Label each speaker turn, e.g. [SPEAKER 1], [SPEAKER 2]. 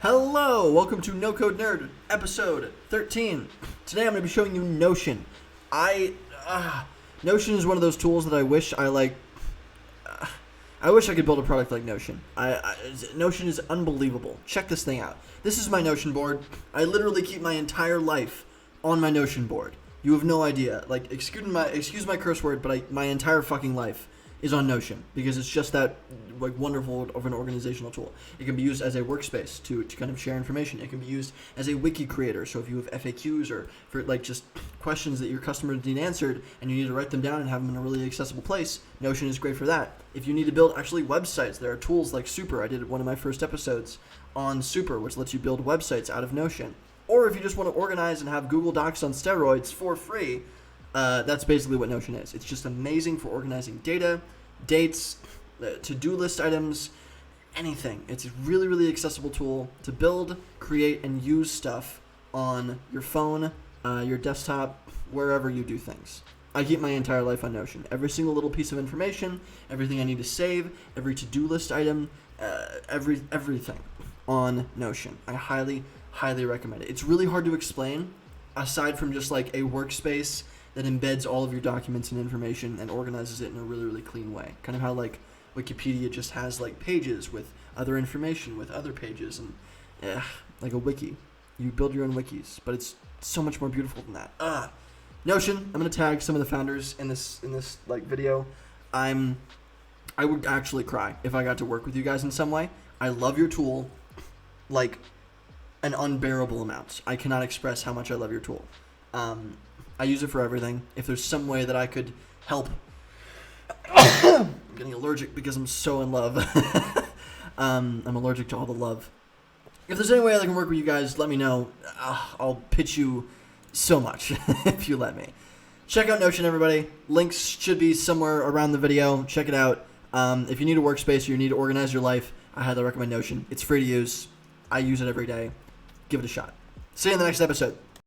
[SPEAKER 1] Hello, welcome to NoCodeNerd, episode 13. Today I'm going to be showing you Notion. Notion is one of those tools that I wish I could build a product like Notion. Notion is unbelievable. Check this thing out. This is my Notion board. I literally keep my entire life on my Notion board. You have no idea. Like, excuse my curse word, but my entire fucking life is on Notion because it's just that wonderful of an organizational tool. It can be used as a workspace to kind of share information. It can be used as a wiki creator. So if you have FAQs or for just questions that your customers need answered and you need to write them down and have them in a really accessible place, Notion is great for that. If you need to build actually websites, there are tools like Super. I did one of my first episodes on Super, which lets you build websites out of Notion. Or if you just want to organize and have Google Docs on steroids for free, that's basically what Notion is. It's just amazing for organizing data, dates, to-do list items, anything. It's a really, really accessible tool to build, create, and use stuff on your phone, your desktop, wherever you do things. I keep my entire life on Notion. Every single little piece of information, everything I need to save, every to-do list item, everything on Notion. I highly, highly recommend it. It's really hard to explain, aside from just like a workspace that embeds all of your documents and information and organizes it in a really, really clean way. Kind of how like Wikipedia just has like pages with other information with other pages and like a wiki. You build your own wikis, but it's so much more beautiful than that. Notion. I'm gonna tag some of the founders in this like video. I would actually cry if I got to work with you guys in some way. I love your tool like an unbearable amount. I cannot express how much I love your tool. I use it for everything. If there's some way that I could help, I'm getting allergic because I'm so in love. I'm allergic to all the love. If there's any way I can work with you guys, let me know. I'll pitch you so much if you let me. Check out Notion, everybody. Links should be somewhere around the video. Check it out. If you need a workspace or you need to organize your life, I highly recommend Notion. It's free to use. I use it every day. Give it a shot. See you in the next episode.